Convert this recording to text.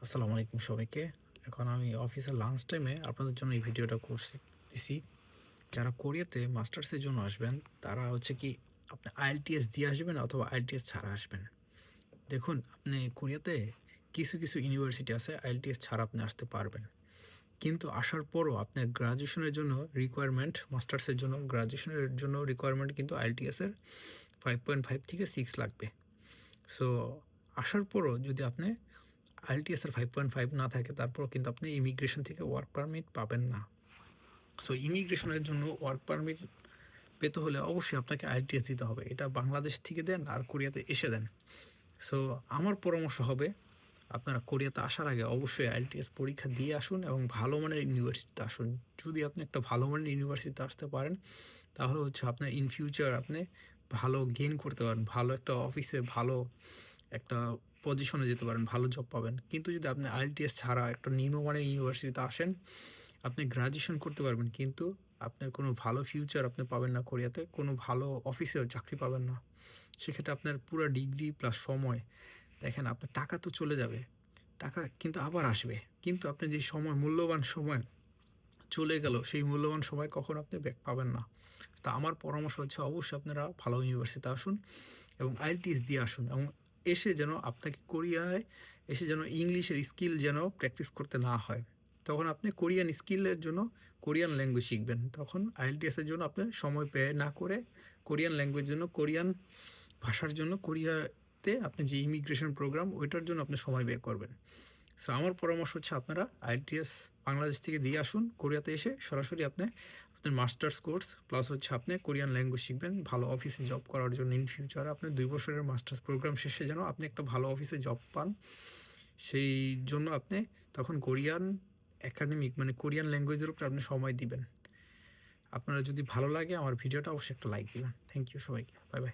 আসসালামু আলাইকুম সবাইকে। এখন আমি অফিসের লাঞ্চ টাইমে আপনাদের জন্য এই ভিডিওটা করতেছি। যারা কোরিয়াতে মাস্টার্সের জন্য আসবেন, তারা হচ্ছে কি আপনি আইএলটিএস দিয়ে আসবেন অথবা আইএলটিএস ছাড়া আসবেন। দেখুন, আপনি কোরিয়াতে কিছু ইউনিভার্সিটি আছে আইএলটিএস ছাড়া আপনি আসতে পারবেন। কিন্তু আসার পরও আপনার গ্র্যাজুয়েশনের জন্য রিকোয়ারমেন্ট, মাস্টার্সের জন্য গ্র্যাজুয়েশনের জন্য রিকোয়ারমেন্ট কিন্তু আইএলটিএসের 5.5 থেকে 6 লাগবে। সো আসার পরও যদি আপনি আইএলটিএস এর 5.5 না থাকে, তারপরও কিন্তু আপনি ইমিগ্রেশন থেকে ওয়ার্ক পারমিট পাবেন না। সো ইমিগ্রেশনের জন্য ওয়ার্ক পারমিট পেতে হলে অবশ্যই আপনাকে আইএলটিএস দিতে হবে। এটা বাংলাদেশ থেকে দেন আর কোরিয়াতে এসে দেন। সো আমার পরামর্শ হবে, আপনারা কোরিয়াতে আসার আগে অবশ্যই আইএলটিএস পরীক্ষা দিয়ে আসুন এবং ভালো মানের ইউনিভার্সিটিতে আসুন। যদি আপনি একটা ভালো মানের ইউনিভার্সিটিতে আসতে পারেন, তাহলে হচ্ছে আপনার ইন ফিউচার আপনি ভালো গেইন করতে পারেন, ভালো একটা অফিসে ভালো একটা পজিশনে যেতে পারেন, ভালো জব পাবেন। কিন্তু যদি আপনি আইএলটিএস ছাড়া একটা নিম্নমানের ইউনিভার্সিটিতে আসেন, আপনি গ্র্যাজুয়েশন করতে পারবেন, কিন্তু আপনার কোনো ভালো ফিউচার আপনি পাবেন না কোরিয়াতে, কোনো ভালো অফিসেও চাকরি পাবেন না। সেক্ষেত্রে আপনার পুরা ডিগ্রি প্লাস সময়, দেখেন আপনার টাকা তো চলে যাবে, টাকা কিন্তু আবার আসবে। কিন্তু আপনি যে সময়, মূল্যবান সময় চলে গেল, সেই মূল্যবান সময় কখনো আপনি ব্যাক পাবেন না। তা আমার পরামর্শ হচ্ছে অবশ্যই আপনারা ভালো ইউনিভার্সিটিতে আসুন এবং আইএলটিএস দিয়ে আসুন, এবং এসে যেন আপনাকে কোরিয়ায় এসে যেন ইংলিশের স্কিল যেন প্র্যাকটিস করতে না হয়। তখন আপনি কোরিয়ান স্কিলের জন্য কোরিয়ান ল্যাঙ্গুয়েজ শিখবেন। তখন আইএলটিএসের জন্য আপনি সময় ব্যয় না করে কোরিয়ান ল্যাঙ্গুয়েজের জন্য, কোরিয়ান ভাষার জন্য কোরিয়াতে আপনি যে ইমিগ্রেশন প্রোগ্রাম, ওইটার জন্য আপনি সময় ব্যয় করবেন। সো আমার পরামর্শ হচ্ছে আপনারা আইএলটিএস বাংলাদেশ থেকে দিয়ে আসুন, কোরিয়াতে এসে সরাসরি আপনি আপনার মাস্টার্স কোর্স প্লাস হচ্ছে আপনি কোরিয়ান ল্যাঙ্গুয়েজ শিখবেন ভালো অফিসে জব করার জন্য। ইন ফিউচারে আপনার 2 বছরের মাস্টার্স প্রোগ্রাম শেষে যেন আপনি একটা ভালো অফিসে জব পান, সেই জন্য আপনি তখন কোরিয়ান একাডেমিক মানে কোরিয়ান ল্যাঙ্গুয়েজের উপর আপনি সময় দিবেন। আপনারা যদি ভালো লাগে আমার ভিডিওটা, অবশ্যই একটা লাইক দিবেন। থ্যাংক ইউ সবাইকে। Bye bye.